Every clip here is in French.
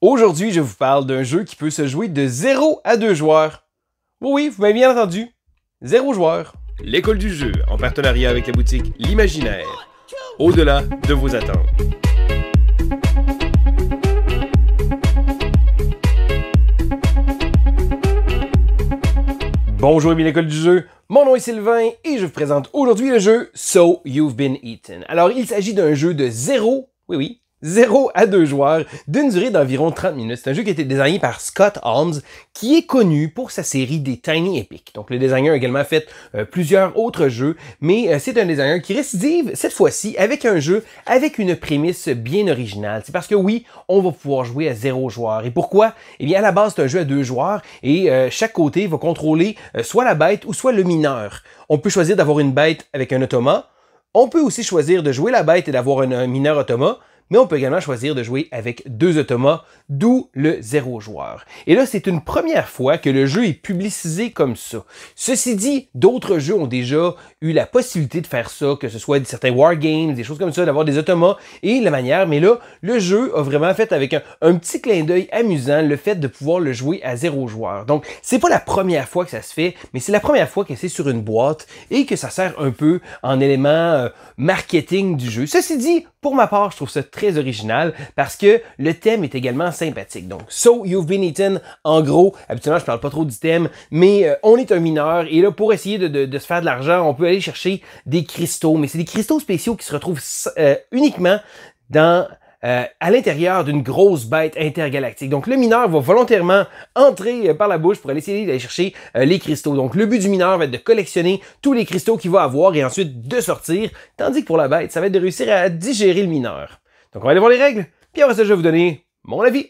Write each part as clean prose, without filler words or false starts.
Aujourd'hui, je vous parle d'un jeu qui peut se jouer de 0 à 2 joueurs. Oui, vous m'avez bien entendu. 0 joueur. L'école du jeu, en partenariat avec la boutique L'Imaginaire. Au-delà de vos attentes. Bonjour et bien l'école du jeu, mon nom est Sylvain et je vous présente aujourd'hui le jeu So You've Been Eaten. Alors il s'agit d'un jeu de 0 à 2 joueurs d'une durée d'environ 30 minutes. C'est un jeu qui a été designé par Scott Almes qui est connu pour sa série des Tiny Epic. Donc le designer a également fait plusieurs autres jeux, mais c'est un designer qui récidive cette fois-ci avec un jeu avec une prémisse bien originale. C'est parce que oui, on va pouvoir jouer à 0 joueurs. Et pourquoi? Eh bien à la base c'est un jeu à 2 joueurs et chaque côté va contrôler soit la bête ou soit le mineur. On peut choisir d'avoir une bête avec un automa. On peut aussi choisir de jouer la bête et d'avoir un mineur automa. Mais on peut également choisir de jouer avec 2 automas, d'où le 0 joueur. Et là, c'est une première fois que le jeu est publicisé comme ça. Ceci dit, d'autres jeux ont déjà eu la possibilité de faire ça, que ce soit certains wargames, des choses comme ça, d'avoir des automas et la manière. Mais là, le jeu a vraiment fait avec un petit clin d'œil amusant le fait de pouvoir le jouer à 0 joueur. Donc, c'est pas la première fois que ça se fait, mais c'est la première fois que c'est sur une boîte et que ça sert un peu en élément marketing du jeu. Ceci dit, pour ma part, je trouve ça très original parce que le thème est également sympathique. Donc, So You've Been Eaten, en gros, habituellement, je parle pas trop du thème, mais on est un mineur et là, pour essayer de se faire de l'argent, on peut aller chercher des cristaux, mais c'est des cristaux spéciaux qui se retrouvent uniquement à l'intérieur d'une grosse bête intergalactique. Donc, le mineur va volontairement entrer par la bouche pour aller essayer d'aller chercher les cristaux. Donc, le but du mineur va être de collectionner tous les cristaux qu'il va avoir et ensuite de sortir, tandis que pour la bête, ça va être de réussir à digérer le mineur. Donc, on va aller voir les règles, puis après ça, je vais vous donner mon avis.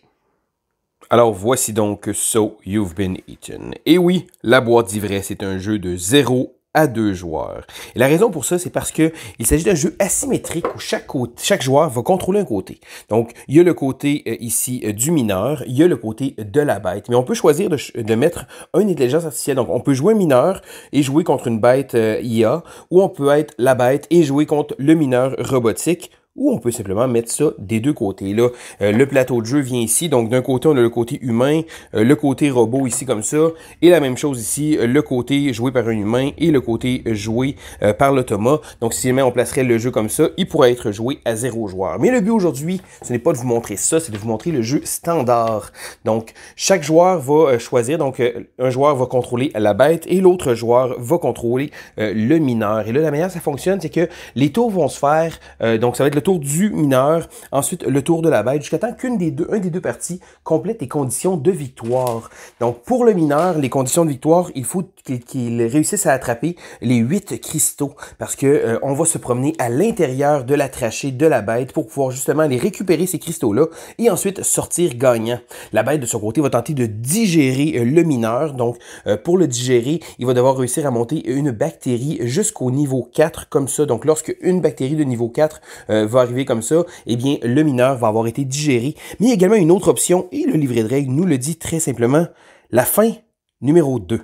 Alors, voici donc So You've Been Eaten. Et oui, la boîte dit vrai, c'est un jeu de 0 à 2 joueurs. Et la raison pour ça, c'est parce que il s'agit d'un jeu asymétrique où chaque joueur va contrôler un côté. Donc, il y a le côté ici du mineur, il y a le côté de la bête. Mais on peut choisir de mettre une intelligence artificielle. Donc, on peut jouer mineur et jouer contre une bête IA, ou on peut être la bête et jouer contre le mineur robotique, ou on peut simplement mettre ça des deux côtés. Là, le plateau de jeu vient ici. Donc, d'un côté, on a le côté humain, le côté robot ici comme ça. Et la même chose ici, le côté joué par un humain et le côté joué par l'automa. Donc, si jamais on placerait le jeu comme ça, il pourrait être joué à 0 joueur. Mais le but aujourd'hui, ce n'est pas de vous montrer ça, c'est de vous montrer le jeu standard. Donc, chaque joueur va choisir. Donc, un joueur va contrôler la bête et l'autre joueur va contrôler le mineur. Et là, la manière ça fonctionne, c'est que les tours vont se faire. Donc, ça va être le tour du mineur, ensuite le tour de la bête, jusqu'à temps qu'un des deux parties complète les conditions de victoire. Donc, pour le mineur, les conditions de victoire, il faut qu'il réussisse à attraper les 8 cristaux, parce que on va se promener à l'intérieur de la trachée de la bête pour pouvoir justement aller récupérer ces cristaux-là et ensuite sortir gagnant. La bête, de son côté, va tenter de digérer le mineur. Donc, pour le digérer, il va devoir réussir à monter une bactérie jusqu'au niveau 4, comme ça. Donc, lorsque une bactérie de niveau 4 va arriver comme ça, eh bien, le mineur va avoir été digéré. Mais il y a également une autre option, et le livret de règles nous le dit très simplement, la fin numéro 2.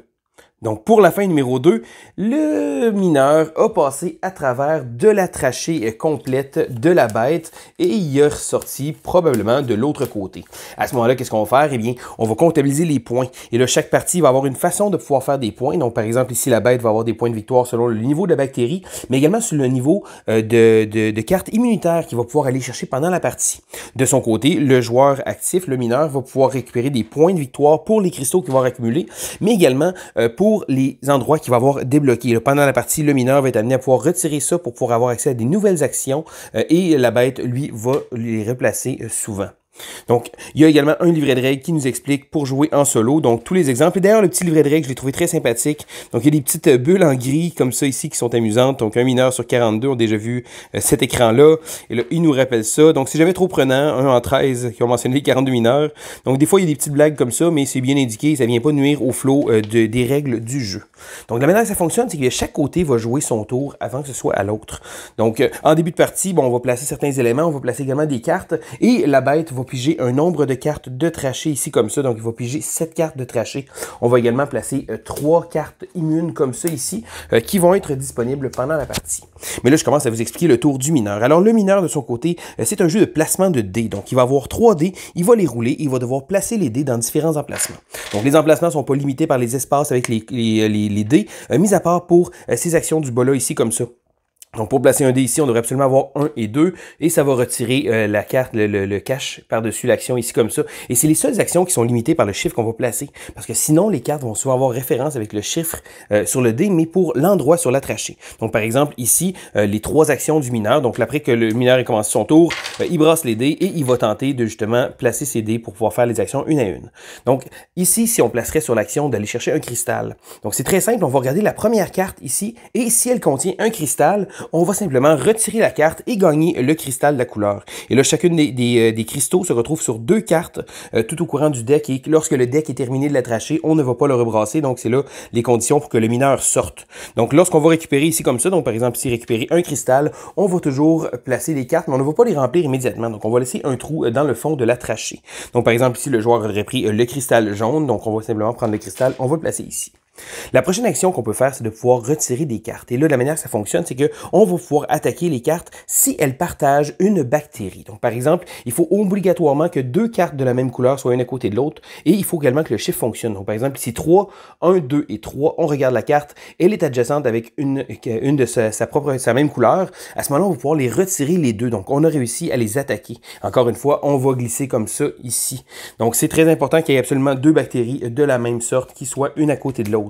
Donc, pour la fin numéro 2, le mineur a passé à travers de la trachée complète de la bête et il est ressorti probablement de l'autre côté. À ce moment-là, qu'est-ce qu'on va faire? Eh bien, on va comptabiliser les points. Et là, chaque partie va avoir une façon de pouvoir faire des points. Donc, par exemple, ici, la bête va avoir des points de victoire selon le niveau de la bactérie, mais également sur le niveau de carte immunitaire qu'il va pouvoir aller chercher pendant la partie. De son côté, le joueur actif, le mineur, va pouvoir récupérer des points de victoire pour les cristaux qu'il va accumuler, mais également pour les endroits qu'il va avoir débloqués. Là, pendant la partie, le mineur va être amené à pouvoir retirer ça pour pouvoir avoir accès à des nouvelles actions et la bête, lui, va les replacer souvent. Donc, il y a également un livret de règles qui nous explique pour jouer en solo, donc tous les exemples. Et d'ailleurs, le petit livret de règles, je l'ai trouvé très sympathique. Donc, il y a des petites bulles en gris comme ça ici qui sont amusantes. Donc, un mineur sur 42 ont déjà vu cet écran-là. Et là, il nous rappelle ça. Donc, c'est jamais trop prenant. Un en 13 qui ont mentionné les 42 mineurs. Donc, des fois, il y a des petites blagues comme ça, mais c'est bien indiqué. Ça vient pas nuire au flow des règles du jeu. Donc, la manière que ça fonctionne, c'est que chaque côté va jouer son tour avant que ce soit à l'autre. Donc, en début de partie, bon, on va placer certains éléments. On va placer également des cartes. Et la bête va va piger un nombre de cartes de trachée ici comme ça. Donc, il va piger 7 cartes de trachée. On va également placer 3 cartes immunes comme ça ici qui vont être disponibles pendant la partie. Mais là, je commence à vous expliquer le tour du mineur. Alors, le mineur, de son côté, c'est un jeu de placement de dés. Donc, il va avoir 3 dés, il va les rouler, il va devoir placer les dés dans différents emplacements. Donc, les emplacements ne sont pas limités par les espaces avec les dés, mis à part pour ces actions du bas-là ici comme ça. Donc, pour placer un dé ici, on devrait absolument avoir 1 et 2, et ça va retirer la carte, le cache par-dessus l'action ici comme ça. Et c'est les seules actions qui sont limitées par le chiffre qu'on va placer, parce que sinon, les cartes vont souvent avoir référence avec le chiffre sur le dé, mais pour l'endroit sur la trachée. Donc, par exemple, ici, les 3 actions du mineur. Donc, après que le mineur ait commencé son tour, il brasse les dés et il va tenter de justement placer ses dés pour pouvoir faire les actions une à une. Donc, ici, si on placerait sur l'action d'aller chercher un cristal. Donc, c'est très simple, on va regarder la première carte ici, et si elle contient un cristal, on va simplement retirer la carte et gagner le cristal de la couleur. Et là, chacune des cristaux se retrouve sur 2 cartes tout au courant du deck. Et lorsque le deck est terminé de la trachée, on ne va pas le rebrasser. Donc, c'est là les conditions pour que le mineur sorte. Donc, lorsqu'on va récupérer ici comme ça, donc par exemple, ici, récupérer un cristal, on va toujours placer les cartes, mais on ne va pas les remplir immédiatement. Donc, on va laisser un trou dans le fond de la trachée. Donc, par exemple, ici, le joueur aurait pris le cristal jaune. Donc, on va simplement prendre le cristal, on va le placer ici. La prochaine action qu'on peut faire, c'est de pouvoir retirer des cartes. Et là, la manière que ça fonctionne, c'est qu'on va pouvoir attaquer les cartes si elles partagent une bactérie. Donc, par exemple, il faut obligatoirement que 2 cartes de la même couleur soient une à côté de l'autre. Et il faut également que le chiffre fonctionne. Donc, par exemple, ici 3, 1, 2 et 3, on regarde la carte. Elle est adjacente avec une de sa même couleur. À ce moment-là, on va pouvoir les retirer les deux. Donc, on a réussi à les attaquer. Encore une fois, on va glisser comme ça ici. Donc, c'est très important qu'il y ait absolument 2 bactéries de la même sorte qui soient une à côté de l'autre.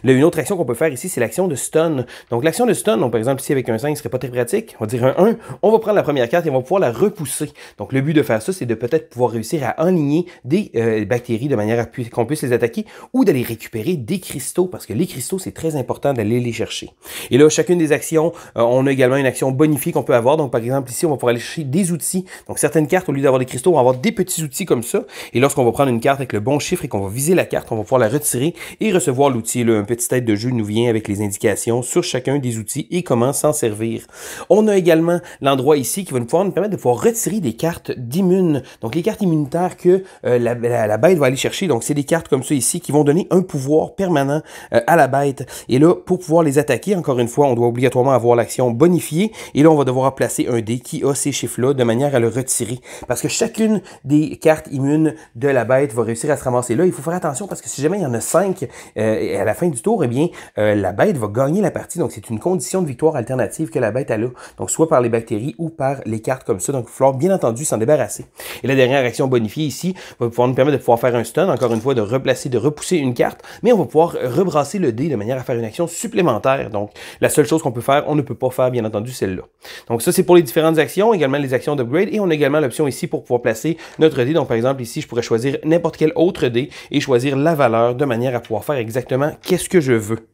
Là, une autre action qu'on peut faire ici, c'est l'action de stun. Donc, l'action de stun, donc, par exemple, ici, avec un 5, ce serait pas très pratique. On va dire un 1. On va prendre la première carte et on va pouvoir la repousser. Donc, le but de faire ça, c'est de peut-être pouvoir réussir à enligner des bactéries de manière à qu'on puisse les attaquer ou d'aller récupérer des cristaux, parce que les cristaux, c'est très important d'aller les chercher. Et là, chacune des actions, on a également une action bonifiée qu'on peut avoir. Donc, par exemple, ici, on va pouvoir aller chercher des outils. Donc, certaines cartes, au lieu d'avoir des cristaux, vont avoir des petits outils comme ça. Et lorsqu'on va prendre une carte avec le bon chiffre et qu'on va viser la carte, on va pouvoir la retirer et recevoir l'outil. Un petit tête de jeu nous vient avec les indications sur chacun des outils et comment s'en servir. On a également l'endroit ici qui va nous permettre de pouvoir retirer des cartes d'immunes. Donc, les cartes immunitaires que la bête va aller chercher. Donc, c'est des cartes comme ça ici qui vont donner un pouvoir permanent à la bête. Et là, pour pouvoir les attaquer, encore une fois, on doit obligatoirement avoir l'action bonifiée. Et là, on va devoir placer un dé qui a ces chiffres-là de manière à le retirer. Parce que chacune des cartes immunes de la bête va réussir à se ramasser là. Il faut faire attention parce que si jamais il y en a 5 à la fin du tour, eh bien, la bête va gagner la partie. Donc, c'est une condition de victoire alternative que la bête a là. Donc, soit par les bactéries ou par les cartes comme ça. Donc, il va falloir bien entendu s'en débarrasser. Et la dernière action bonifiée ici va pouvoir nous permettre de pouvoir faire un stun, encore une fois, de replacer, de repousser une carte, mais on va pouvoir rebrasser le dé de manière à faire une action supplémentaire. Donc, la seule chose qu'on peut faire, on ne peut pas faire, bien entendu, celle-là. Donc, ça, c'est pour les différentes actions, également les actions d'upgrade, et on a également l'option ici pour pouvoir placer notre dé. Donc, par exemple, ici, je pourrais choisir n'importe quel autre dé et choisir la valeur de manière à pouvoir faire exactement qu'est-ce que je veux.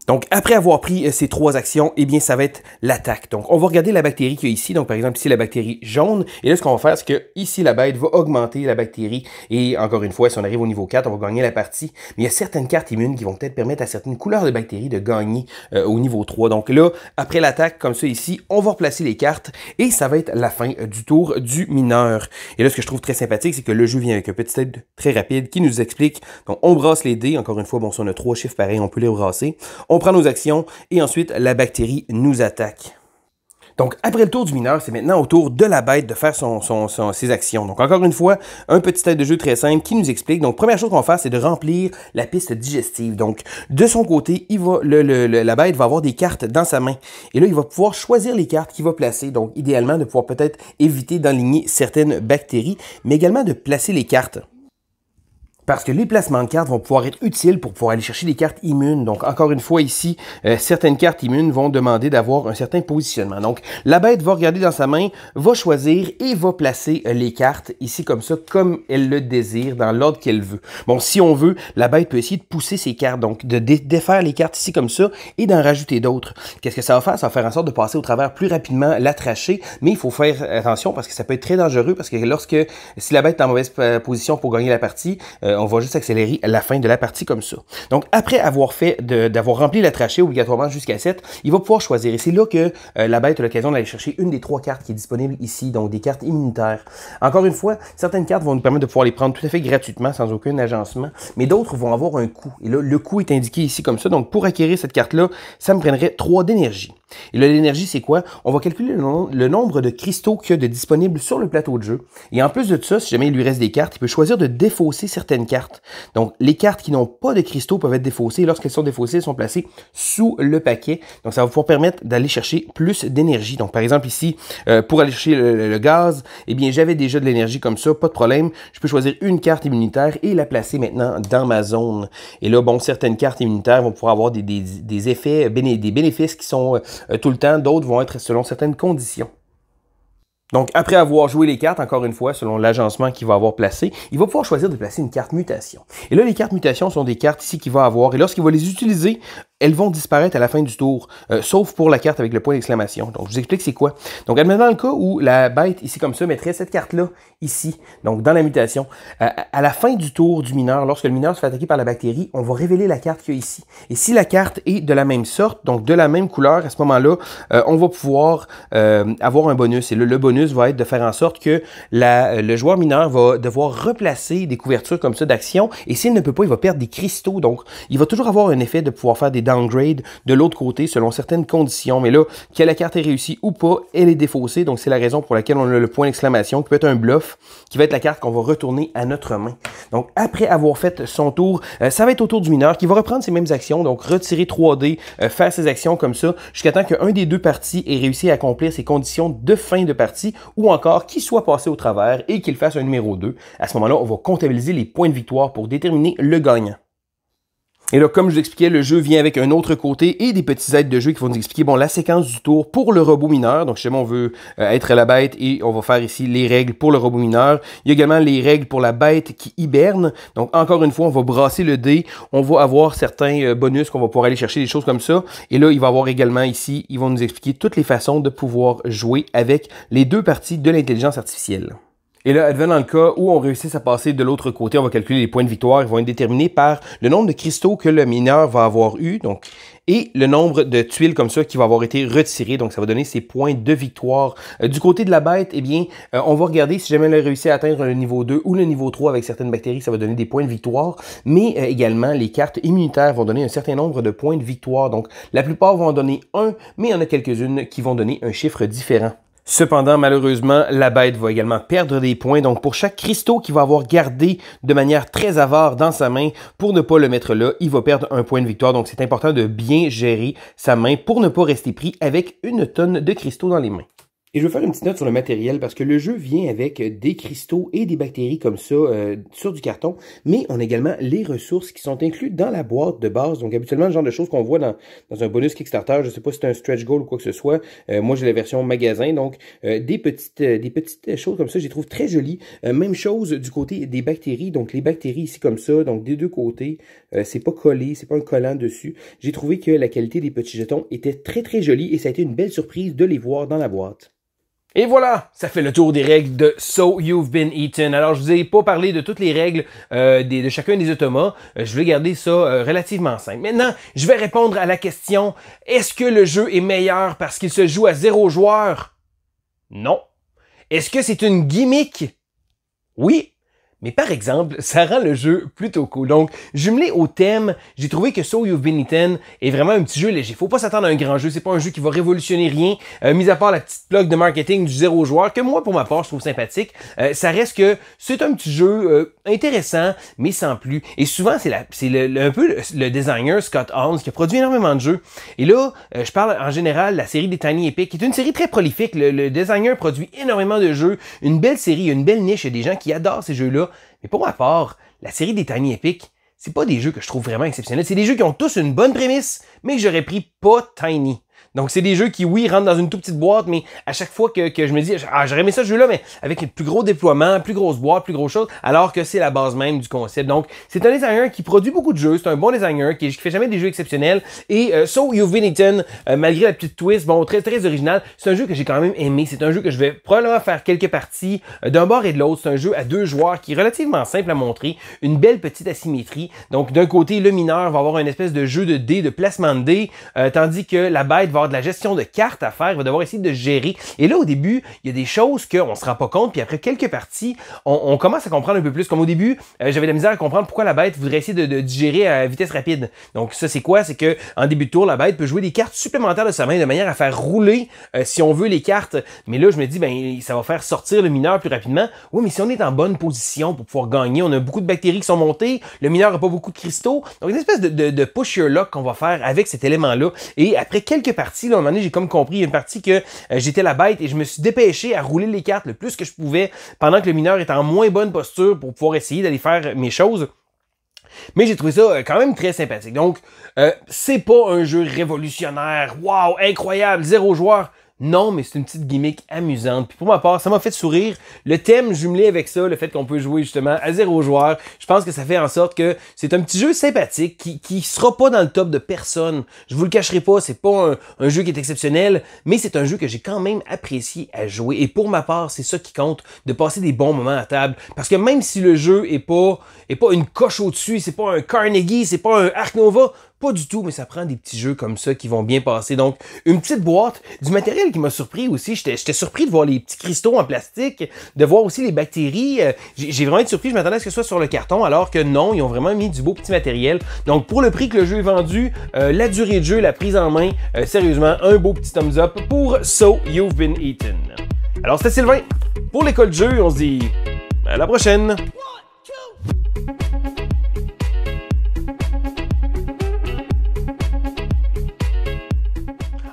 Donc, après avoir pris ces 3 actions, eh bien, ça va être l'attaque. Donc, on va regarder la bactérie qu'il y a ici. Donc, par exemple, ici, la bactérie jaune. Et là, ce qu'on va faire, c'est que ici, la bête va augmenter la bactérie. Et encore une fois, si on arrive au niveau 4, on va gagner la partie. Mais il y a certaines cartes immunes qui vont peut-être permettre à certaines couleurs de bactéries de gagner au niveau 3. Donc là, après l'attaque, comme ça ici, on va replacer les cartes. Et ça va être la fin du tour du mineur. Et là, ce que je trouve très sympathique, c'est que le jeu vient avec un petit aide très rapide qui nous explique. Donc, on brasse les dés. Encore une fois, bon, si on a 3 chiffres pareils, on peut les brasser. On prend nos actions et ensuite la bactérie nous attaque. Donc, après le tour du mineur, c'est maintenant au tour de la bête de faire ses actions. Donc, encore une fois, un petit tête de jeu très simple qui nous explique. Donc, première chose qu'on va faire, c'est de remplir la piste digestive. Donc, de son côté, la bête va avoir des cartes dans sa main. Et là, il va pouvoir choisir les cartes qu'il va placer. Donc, idéalement, de pouvoir peut-être éviter d'enligner certaines bactéries, mais également de placer les cartes. Parce que les placements de cartes vont pouvoir être utiles pour pouvoir aller chercher des cartes immunes. Donc, encore une fois, ici, certaines cartes immunes vont demander d'avoir un certain positionnement. Donc, la bête va regarder dans sa main, va choisir et va placer les cartes ici comme ça, comme elle le désire, dans l'ordre qu'elle veut. Bon, si on veut, la bête peut essayer de pousser ses cartes, donc de défaire les cartes ici comme ça et d'en rajouter d'autres. Qu'est-ce que ça va faire? Ça va faire en sorte de passer au travers plus rapidement la trachée, mais il faut faire attention parce que ça peut être très dangereux parce que si la bête est en mauvaise position pour gagner la partie, on va juste accélérer la fin de la partie comme ça. Donc, après avoir d'avoir rempli la trachée obligatoirement jusqu'à 7, il va pouvoir choisir. Et c'est là que la bête a l'occasion d'aller chercher une des 3 cartes qui est disponible ici, donc des cartes immunitaires. Encore une fois, certaines cartes vont nous permettre de pouvoir les prendre tout à fait gratuitement, sans aucun agencement, mais d'autres vont avoir un coût. Et là, le coût est indiqué ici comme ça. Donc, pour acquérir cette carte-là, ça me prendrait 3 d'énergie. Et là, l'énergie, c'est quoi? On va calculer le nombre de cristaux qu'il y a de disponibles sur le plateau de jeu. Et en plus de ça, si jamais il lui reste des cartes, il peut choisir de défausser certaines cartes. Donc, les cartes qui n'ont pas de cristaux peuvent être défaussées. Lorsqu'elles sont défaussées, elles sont placées sous le paquet. Donc, ça va pouvoir permettre d'aller chercher plus d'énergie. Donc, par exemple, ici, pour aller chercher le gaz, eh bien, j'avais déjà de l'énergie comme ça, pas de problème. Je peux choisir une carte immunitaire et la placer maintenant dans ma zone. Et là, bon, certaines cartes immunitaires vont pouvoir avoir des effets, des bénéfices qui sont tout le temps. D'autres vont être selon certaines conditions. Donc, après avoir joué les cartes, encore une fois, selon l'agencement qu'il va avoir placé, il va pouvoir choisir de placer une carte mutation. Et là, les cartes mutation sont des cartes ici qu'il va avoir. Et lorsqu'il va les utiliser, elles vont disparaître à la fin du tour, sauf pour la carte avec le point d'exclamation. Donc, je vous explique c'est quoi. Donc, admettons dans le cas où la bête, ici comme ça, mettrait cette carte-là, ici, donc dans la mutation. À la fin du tour du mineur, lorsque le mineur se fait attaquer par la bactérie, on va révéler la carte qu'il y a ici. Et si la carte est de la même sorte, donc de la même couleur, à ce moment-là, on va pouvoir avoir un bonus. Et le bonus va être de faire en sorte que le joueur mineur va devoir replacer des couvertures comme ça d'action. Et s'il ne peut pas, il va perdre des cristaux. Donc, il va toujours avoir un effet de pouvoir faire des downgrade de l'autre côté selon certaines conditions. Mais là, que la carte est réussie ou pas, elle est défaussée. Donc, c'est la raison pour laquelle on a le point d'exclamation qui peut être un bluff, qui va être la carte qu'on va retourner à notre main. Donc, après avoir fait son tour, ça va être au tour du mineur qui va reprendre ses mêmes actions. Donc, retirer 3D, faire ses actions comme ça, jusqu'à temps qu'un des deux parties ait réussi à accomplir ses conditions de fin de partie ou encore qu'il soit passé au travers et qu'il fasse un numéro 2. À ce moment-là, on va comptabiliser les points de victoire pour déterminer le gagnant. Et là, comme je vous expliquais, le jeu vient avec un autre côté et des petits aides de jeu qui vont nous expliquer bon, la séquence du tour pour le robot mineur. Donc, si jamais on veut être la bête et on va faire ici les règles pour le robot mineur. Il y a également les règles pour la bête qui hiberne. Donc, encore une fois, on va brasser le dé. On va avoir certains bonus qu'on va pouvoir aller chercher, des choses comme ça. Et là, il va y avoir également ici, ils vont nous expliquer toutes les façons de pouvoir jouer avec les deux parties de l'intelligence artificielle. Et là, advenant le cas où on réussisse à passer de l'autre côté, on va calculer les points de victoire. Ils vont être déterminés par le nombre de cristaux que le mineur va avoir eu, donc, et le nombre de tuiles comme ça qui va avoir été retirées. Donc, ça va donner ses points de victoire. Du côté de la bête, eh bien, on va regarder si jamais elle a réussi à atteindre le niveau 2 ou le niveau 3 avec certaines bactéries, ça va donner des points de victoire. Mais également, les cartes immunitaires vont donner un certain nombre de points de victoire. Donc, la plupart vont en donner un, mais il y en a quelques-unes qui vont donner un chiffre différent. Cependant, malheureusement, la bête va également perdre des points. Donc, pour chaque cristaux qu'il va avoir gardé de manière très avare dans sa main, pour ne pas le mettre là, il va perdre un point de victoire. Donc, c'est important de bien gérer sa main pour ne pas rester pris avec une tonne de cristaux dans les mains. Et je veux faire une petite note sur le matériel parce que le jeu vient avec des cristaux et des bactéries comme ça sur du carton, mais on a également les ressources qui sont incluses dans la boîte de base. Donc habituellement, le genre de choses qu'on voit dans un bonus Kickstarter, je sais pas si c'est un stretch goal ou quoi que ce soit. Moi, j'ai la version magasin, donc des petites choses comme ça, je les trouve très jolies. Même chose du côté des bactéries, donc les bactéries ici comme ça, donc des deux côtés, c'est pas collé, c'est pas un collant dessus. J'ai trouvé que la qualité des petits jetons était très très jolie et ça a été une belle surprise de les voir dans la boîte. Et voilà, ça fait le tour des règles de So You've Been Eaten. Alors, je vous ai pas parlé de toutes les règles de chacun des automas. Je vais garder ça relativement simple. Maintenant, je vais répondre à la question, est-ce que le jeu est meilleur parce qu'il se joue à 0 joueurs? Non. Est-ce que c'est une gimmick? Oui. Mais par exemple, ça rend le jeu plutôt cool. Donc, jumelé au thème, j'ai trouvé que So You've Been Eaten est vraiment un petit jeu léger. Faut pas s'attendre à un grand jeu. C'est pas un jeu qui va révolutionner rien, mis à part la petite plug de marketing du 0 joueur, que moi, pour ma part, je trouve sympathique. Ça reste que c'est un petit jeu intéressant, mais sans plus. Et souvent, c'est un peu le designer Scott Hans qui a produit énormément de jeux. Et là, je parle en général de la série des Tiny Epic, qui est une série très prolifique. Le designer produit énormément de jeux, une belle série, une belle niche. Il y a des gens qui adorent ces jeux-là. Mais pour ma part, la série des Tiny Epic, c'est pas des jeux que je trouve vraiment exceptionnels. C'est des jeux qui ont tous une bonne prémisse, mais que j'aurais pris pas Tiny. Donc, c'est des jeux qui, oui, rentrent dans une toute petite boîte, mais à chaque fois que je me dis, ah, j'aurais aimé ça, ce jeu-là, mais avec un plus gros déploiement, plus grosse boîte, plus grosse chose, alors que c'est la base même du concept. Donc, c'est un designer qui produit beaucoup de jeux, c'est un bon designer, qui fait jamais des jeux exceptionnels. Et So You've Been Eaten, malgré la petite twist, bon, très, très original, c'est un jeu que j'ai quand même aimé. C'est un jeu que je vais probablement faire quelques parties d'un bord et de l'autre. C'est un jeu à 2 joueurs qui est relativement simple à montrer, une belle petite asymétrie. Donc, d'un côté, le mineur va avoir une espèce de jeu de dés, de placement de dés, tandis que la bête va avoir de la gestion de cartes à faire, il va devoir essayer de gérer. Et là, au début, il y a des choses qu'on se rend pas compte, puis après quelques parties, on commence à comprendre un peu plus. Comme au début, j'avais de la misère à comprendre pourquoi la bête voudrait essayer de digérer à vitesse rapide. Donc ça, c'est quoi? C'est que en début de tour, la bête peut jouer des cartes supplémentaires de sa main de manière à faire rouler, si on veut, les cartes. Mais là, je me dis, ben, ça va faire sortir le mineur plus rapidement. Oui, mais si on est en bonne position pour pouvoir gagner, on a beaucoup de bactéries qui sont montées, le mineur n'a pas beaucoup de cristaux. Donc, une espèce de push your luck qu'on va faire avec cet élément-là. Et après quelques parties, là, à un moment donné, j'ai comme compris une partie que j'étais la bête et je me suis dépêché à rouler les cartes le plus que je pouvais pendant que le mineur était en moins bonne posture pour pouvoir essayer d'aller faire mes choses. Mais j'ai trouvé ça quand même très sympathique. Donc, c'est pas un jeu révolutionnaire, wow, incroyable, 0 joueur. Non, mais c'est une petite gimmick amusante. Puis pour ma part, ça m'a fait sourire. Le thème jumelé avec ça, le fait qu'on peut jouer justement à 0 joueur, je pense que ça fait en sorte que c'est un petit jeu sympathique qui sera pas dans le top de personne. Je vous le cacherai pas, c'est pas un jeu qui est exceptionnel, mais c'est un jeu que j'ai quand même apprécié à jouer. Et pour ma part, c'est ça qui compte, de passer des bons moments à table. Parce que même si le jeu est pas une coche au-dessus, c'est pas un Carnegie, c'est pas un Ark Nova, pas du tout, mais ça prend des petits jeux comme ça qui vont bien passer. Donc, une petite boîte, du matériel qui m'a surpris aussi. J'étais surpris de voir les petits cristaux en plastique, de voir aussi les bactéries. J'ai vraiment été surpris, je m'attendais à ce que ce soit sur le carton, alors que non, ils ont vraiment mis du beau petit matériel. Donc, pour le prix que le jeu est vendu, la durée de jeu, la prise en main, sérieusement, un beau petit thumbs up pour So You've Been Eaten. Alors, c'était Sylvain. Pour l'école de jeu, on se dit à la prochaine.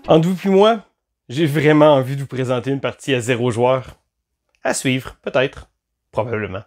Entre vous et moi, j'ai vraiment envie de vous présenter une partie à 0 joueur. À suivre, peut-être, probablement.